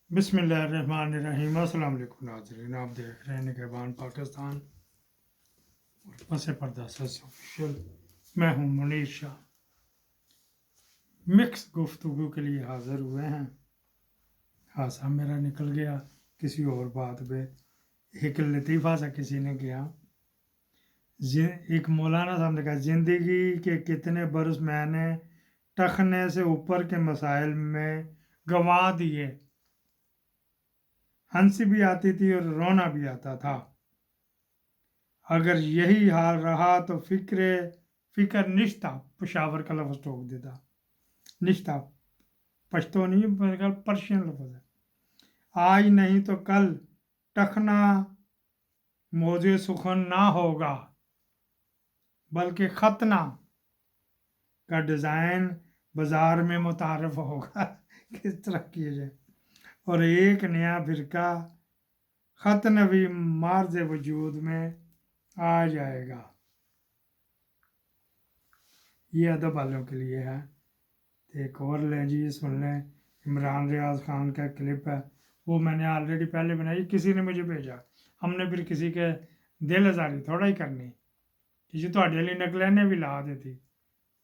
बिस्मिल्लाहिर्रहमानिर्रहीम। अस्सलाम वालेकुम नाज़रीन, आप देख रहे हैं निगहबान पाकिस्तान और पस पर्दा ऑफिशियल। मैं हूं मुनीर शाह। मिक्स गुफ्तगू के लिए हाजिर हुए हैं। हादसा मेरा निकल गया किसी और बात पे। एक लतीफ़ा सा किसी ने किया। एक मौलाना साहब ने कहा, ज़िंदगी के कितने बरस मैंने टखने से ऊपर के मसाइल में गंवा दिए। हंसी भी आती थी और रोना भी आता था। अगर यही हाल रहा तो फिक्र निश्ता, पेशावर का लफ्ज़ टोक देता। निश्ता पश्तो नहीं, बल्कि पर्शियन लफ्ज़ है। आज नहीं तो कल टखना मौजे सुखन ना होगा, बल्कि खतना का डिज़ाइन बाजार में मुतारफ होगा। किस तरह किए जाए। और एक नया फिरका खतनवी मार्ज वजूद में आ जाएगा। ये अदब वालों के लिए है। एक और लें जी, सुन लें। इमरान रियाज खान का क्लिप है, वो मैंने ऑलरेडी पहले बनाई, किसी ने मुझे भेजा। हमने फिर किसी के दिल आजारी थोड़ा ही करनी जी, थोड़े लिए नकलैने भी ला देती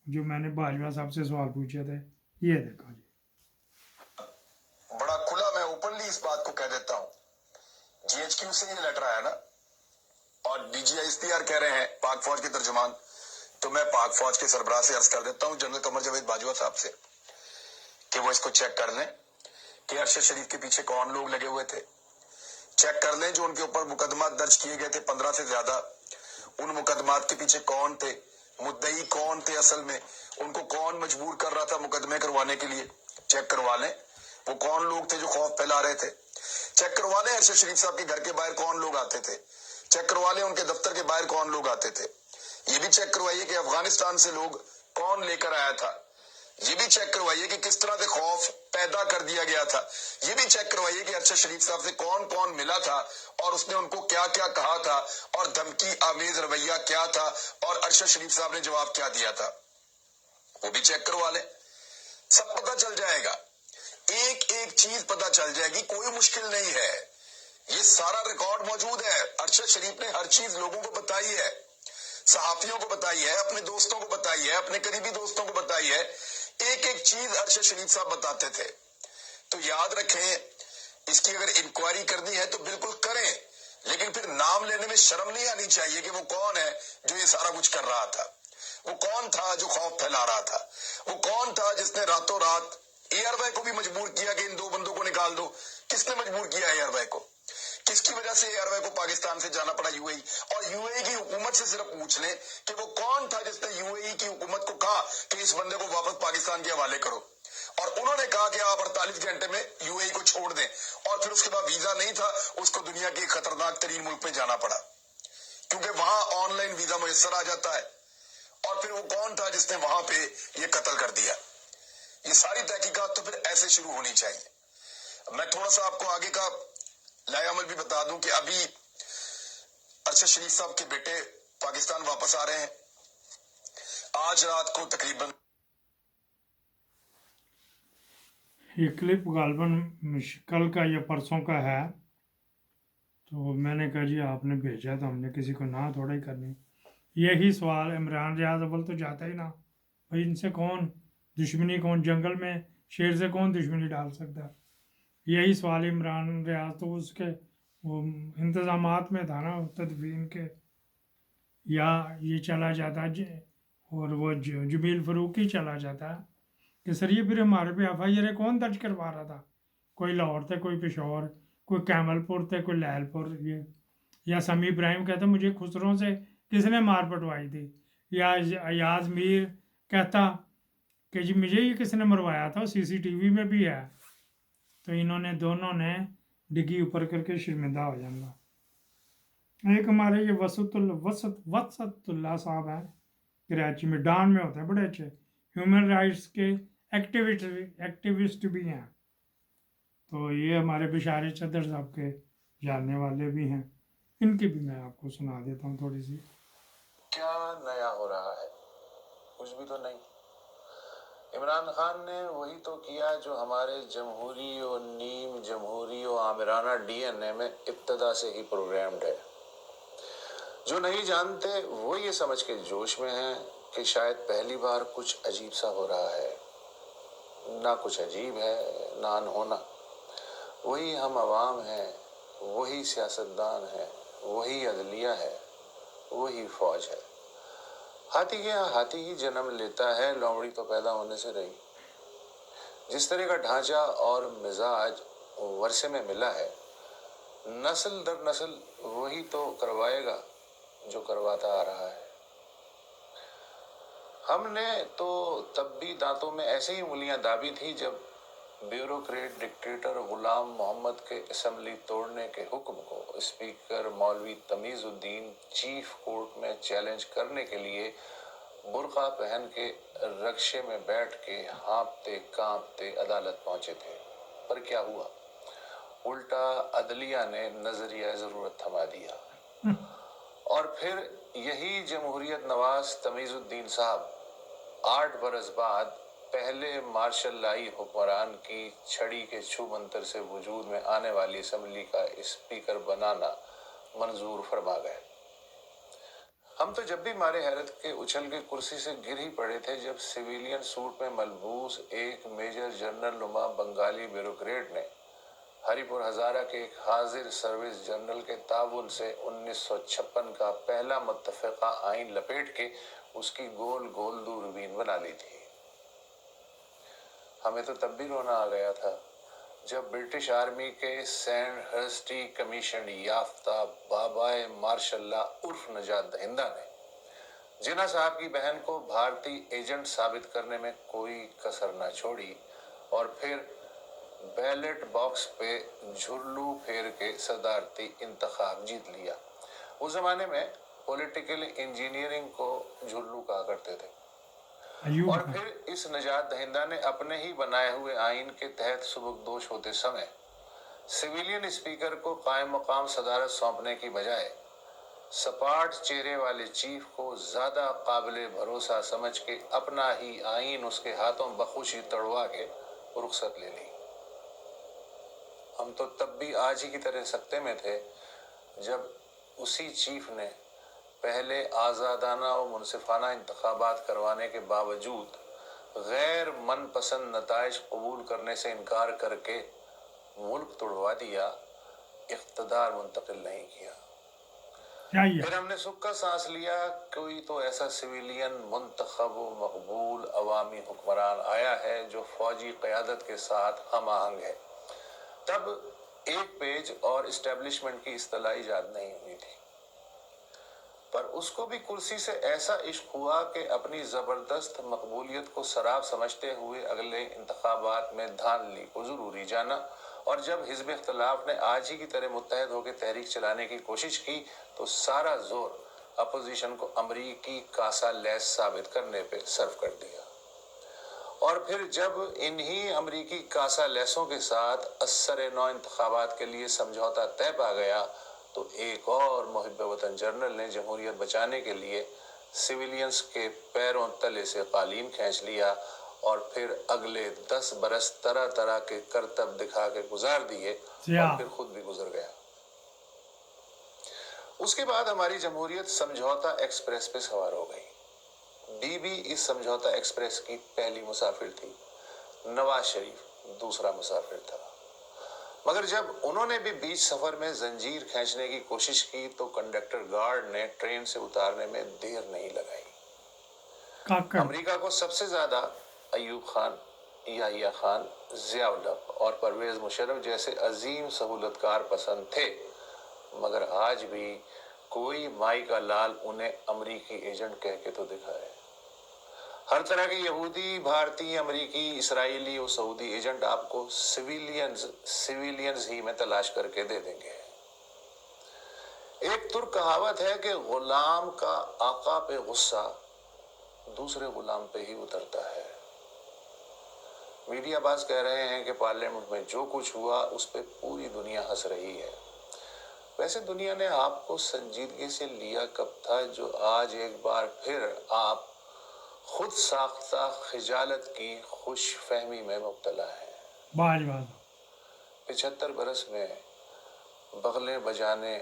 जो मैंने बाजवा साहब से सवाल पूछे थे। ये देखो जी, बड़ा खुला मैं ओपनली इस बात को कह देता हूं, जीएचक्यू से ये लेटर आया ना, और डीजीआई इख्तियार कह रहे हैं पाक फौज के तर्जुमान, तो मैं पाक फौज के सरबराह से अर्ज कर देता हूं, जनरल कमर जावेद बाजवा साहब से, कि वो इसको चेक कर लें कि अरशद शरीफ के पीछे कौन लोग लगे हुए थे। चेक कर लें जो उनके ऊपर मुकदमा दर्ज किए गए थे 15 से ज्यादा, उन मुकदमात के पीछे कौन थे, मुद्दई कौन थे, असल में उनको कौन मजबूर कर रहा था मुकदमे करवाने के लिए। चेक करवा लें वो कौन लोग थे जो खौफ फैला रहे थे। चेक करवा लें अरशद शरीफ साहब के घर के बाहर कौन लोग आते थे। चेक करवा लें उनके दफ्तर के बाहर कौन लोग आते थे। ये भी चेक करवाइए कि अफगानिस्तान से लोग कौन लेकर आया था। ये भी चेक करवाइए कि किस तरह से खौफ पैदा कर दिया गया था। ये भी चेक करवाइए कि अरशद शरीफ साहब से कौन कौन मिला था और उसने उनको क्या क्या कहा था और धमकी आमेज रवैया क्या था और अरशद शरीफ साहब ने जवाब क्या दिया था। वो भी चेक करवा लें, सब पता चल जाएगा। एक एक चीज पता चल जाएगी, कोई मुश्किल नहीं है। ये सारा रिकॉर्ड मौजूद है। अरशद शरीफ ने हर चीज लोगों को बताई है, सहाफियों को बताई है, अपने दोस्तों को बताई है, अपने करीबी दोस्तों को बताई है। एक एक चीज अरशद शरीफ साहब बताते थे। तो याद रखें, इसकी अगर इंक्वायरी करनी है तो बिल्कुल करें, लेकिन फिर नाम लेने में शर्म नहीं आनी चाहिए कि वो कौन है जो ये सारा कुछ कर रहा था। वो कौन था जो खौफ फैला रहा था। वो कौन था जिसने रातों रात एयरवे को भी मजबूर किया कि इन दो बंदों को निकाल दो। किसने मजबूर किया एयरवे को? किसकी वजह से एयरवे को पाकिस्तान से जाना पड़ा यूएई? और यूएई की हुकूमत से सिर्फ पूछ लें कि वो कौन था जिसने यूएई की हुकूमत को कहा कि इस बंदे को वापस पाकिस्तान के हवाले करो, और उन्होंने कहा कि आप 48 घंटे में यूएई को छोड़ दें, और फिर उसके बाद वीजा नहीं था, उसको दुनिया के खतरनाक तरीन मुल्क में जाना पड़ा क्योंकि वहां ऑनलाइन वीजा मुयसर आ जाता है। और फिर वो कौन था जिसने वहां पे ये कत्ल कर दिया? ये सारी तहकीकात तो फिर ऐसे शुरू होनी चाहिए। मैं थोड़ा सा आपको आगे का लाया अमल भी बता दूं कि अभी अरशद शरीफ साहब के बेटे पाकिस्तान वापस आ रहे हैं। आज रात को तकरीबन ये क्लिप गालबन कल का या परसों का है। तो मैंने कहा जी आपने भेजा तो हमने किसी को ना थोड़ा ही करनी। यही सवाल इमरान रियाज अव्वल तो जाता ही ना भाई, इनसे कौन दुश्मनी, कौन जंगल में शेर से कौन दुश्मनी डाल सकता है। यही सवाल इमरान रियाज तो उसके वो इंतज़ामात में था ना, तदफीन के, या ये चला जाता और वो जमील फ़रूकी चला जाता कि सर ये फिर हमारे पे FIR कौन दर्ज करवा रहा था। कोई लाहौर थे, कोई पेशौर, कोई कैमलपुर थे, कोई लैलपुर। ये या समी इब्राहिम कहता मुझे खुसरों से किसने मार पटवाई थी, या अयाज मीर कहता कि जी मुझे ये किसने मरवाया था, CCTV में भी है। तो इन्होंने दोनों ने डिग्गी ऊपर करके शर्मिंदा हो जाना। एक हमारे ये वसतुल्ला साहब हैं, कराची में, डान में होते हैं, बड़े अच्छे ह्यूमन राइट्स के एक्टिविस्ट भी हैं। तो ये हमारे बिशारे चदर साहब के जानने वाले भी हैं, इनकी भी मैं आपको सुना देता हूँ थोड़ी सी। क्या नया हो रहा है? कुछ भी तो नहीं। इमरान खान ने वही तो किया जो हमारे जमहूरी और नीम जमहूरी आमिराना डीएनए में इब्तदा से ही प्रोग्राम्ड है। जो नहीं जानते वो ये समझ के जोश में हैं कि शायद पहली बार कुछ अजीब सा हो रहा है। ना कुछ अजीब है ना अनहोना, वही हम अवाम हैं, वही सियासतदान है, वही अदलिया है, वही फौज है। हाथी के यहाँ हाथी ही जन्म लेता है, लोमड़ी तो पैदा होने से रही। जिस तरह का ढांचा और मिजाज वर्षे में मिला है, नस्ल दर नस्ल वही तो करवाएगा जो करवाता आ रहा है। हमने तो तब भी दांतों में ऐसे ही उंगलियां दाबी थी जब ब्यूरोक्रेट डिक्टेटर गुलाम मोहम्मद के असेंबली तोड़ने के हुक्म को स्पीकर मौलवी तमीजुद्दीन चीफ कोर्ट में चैलेंज करने के लिए बुर्का पहन के रक्शे में बैठ के हाँफते कांपते अदालत पहुंचे थे। पर क्या हुआ? उल्टा अदलिया ने नजरिया जरूरत थमा दिया। और फिर यही जमहूरियत नवाज तमीजुद्दीन साहब 8 बरस बाद पहले मार्शल लाई हुक्मरान की छड़ी के छू मंतर से वजूद में आने वाली असेंबली का स्पीकर बनाना मंजूर फरमा गए। हम तो जब भी मारे हैरत के उछल के कुर्सी से गिर ही पड़े थे जब सिविलियन सूट में मलबूस एक मेजर जनरल नुमा बंगाली ब्यूरोक्रेट ने हरिपुर हजारा के एक हाजिर सर्विस जनरल के ताउन से 1956 का पहला मुत्तफ़िक़ा आइन लपेट के उसकी गोल गोल दूरबीन बना ली थी। हमें तो तब भी रोना आ गया था जब ब्रिटिश आर्मी के सैंडहर्स्टी कमीशन याफ्ता बाबाए मार्शल्ला उर्फ नजात दहिंदा ने जिन्ना साहब की बहन को भारतीय एजेंट साबित करने में कोई कसर न छोड़ी और फिर बैलेट बॉक्स पे झुर्लू फेर के सदारती इंतखाब जीत लिया। उस जमाने में पॉलिटिकल इंजीनियरिंग को झुर्लू कहा करते थे। और फिर इस नजात दहिंदा ने अपने ही बनाए हुए आइन के तहत सुबकदोश होते समय सिविलियन स्पीकर को कायम मकाम सदारत सौंपने की बजाय सपाट चेहरे वाले चीफ को ज्यादा काबिले भरोसा समझ के अपना ही आइन उसके हाथों बखुशी तड़वा के रुखसत ले ली। हम तो तब भी आज ही की तरह सकते में थे जब उसी चीफ ने पहले आज़ादाना और मुनसिफाना इंतखाबात करवाने के बावजूद गैर मनपसंद नताइज कबूल करने से इनकार करके मुल्क तोड़वा दिया, इख्तदार मुंतकिल नहीं किया। फिर हमने सुख का सांस लिया, कोई तो ऐसा सिविलियन मुंतखब मकबूल अवामी हुक्मरान आया है जो फौजी क़यादत के साथ हम आहंग है। तब एक पेज और इस्टेब्लिशमेंट की इस्तिलाह इजाद नहीं हुई थी, पर उसको भी कुर्सी से ऐसा इश्क हुआ कि अपनी जबरदस्त मकबूलियत को शराब समझते हुए अगले इंतखाबात में धांधली को जरूरी जाना। और जब हिज़्ब इख्तिलाफ ने आज ही की तरह मुत्तहद होकर तहरीक चलाने की कोशिश की तो सारा जोर अपोजिशन को अमरीकी कासा लैस साबित करने पे सर्व कर दिया। और फिर जब इन्हीं अमरीकी कासा लैसों के साथ असर नौ इंतखाबात के लिए समझौता तय पा गया तो एक और मुहिब वतन जनरल ने जमहूरियत बचाने के लिए सिविलियंस के पैरों तले से कालीन खींच लिया और फिर अगले 10 बरस तरह तरह के करतब दिखा के गुजार दिए और फिर खुद भी गुजर गया। उसके बाद हमारी जमहूरियत समझौता एक्सप्रेस पे सवार हो गई। बीबी इस समझौता एक्सप्रेस की पहली मुसाफिर थी, नवाज शरीफ दूसरा मुसाफिर था। मगर जब उन्होंने भी बीच सफर में जंजीर खींचने की कोशिश की तो कंडक्टर गार्ड ने ट्रेन से उतारने में देर नहीं लगाई। अमेरिका को सबसे ज्यादा अयूब खान, याहिया खान, ज़ियाउल हक और परवेज मुशर्रफ जैसे अजीम सहूलतकार पसंद थे, मगर आज भी कोई माई का लाल उन्हें अमरीकी एजेंट कह के तो दिखाए। हर तरह के यहूदी, भारतीय, अमरीकी, इसराइली और सऊदी एजेंट आपको सिविलियंस ही में तलाश करके दे देंगे। एक तुर्क कहावत है कि गुलाम का आका पे गुस्सा दूसरे गुलाम पे ही उतरता है। मीडिया बाज कह रहे हैं कि पार्लियामेंट में जो कुछ हुआ उस पे पूरी दुनिया हंस रही है। वैसे दुनिया ने आपको संजीदगी से लिया कब था जो आज एक बार फिर आप खुद साख्ता खिजालत की खुश फहमी में मुब्तला है। 75 बरस में बगलें बजाने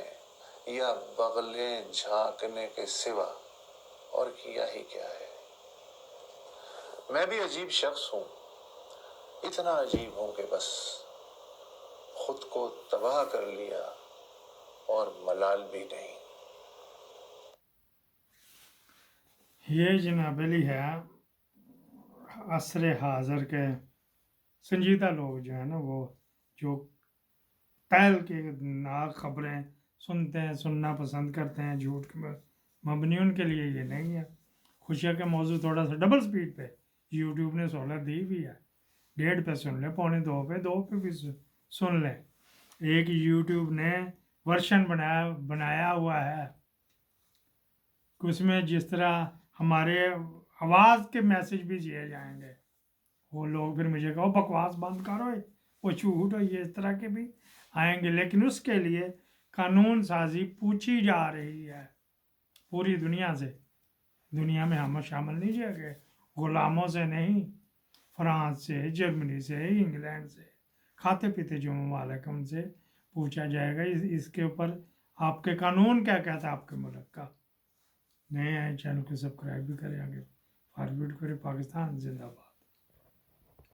या बगलें झांकने के सिवा और किया ही क्या है। मैं भी अजीब शख्स हूं, इतना अजीब हूं कि बस खुद को तबाह कर लिया और मलाल भी नहीं। ये जनाब अली है असर हाज़र के संजीदा लोग जो है ना, वो जो तैल के ना खबरें सुनते हैं, सुनना पसंद करते हैं, झूठ के मबनी उनके लिए ये नहीं है। खुशिया के मौजू थोड़ा सा डबल स्पीड पे यूट्यूब ने सहूलत दी भी है, 1.5 पे सुन ले, 2.25 पे, 2 पे भी सुन ले। एक यूट्यूब ने वर्शन बनाया हुआ है कि उसमें जिस तरह हमारे आवाज़ के मैसेज भी दिए जाएंगे, वो लोग फिर मुझे कहो बकवास बंद करो, वो झूठ हो, ये इस तरह के भी आएंगे। लेकिन उसके लिए कानून साजी पूछी जा रही है पूरी दुनिया से। दुनिया में हम शामिल नहीं किए गए, गुलामों से नहीं, फ्रांस से, जर्मनी से, इंग्लैंड से, खाते पीते जो ममालिक उनसे पूछा जाएगा इसके ऊपर आपके कानून क्या कहता है आपके मुल्क का। नए आए चैनल को सब्सक्राइब भी करें, आगे फॉरवर्ड करें। पाकिस्तान जिंदाबाद।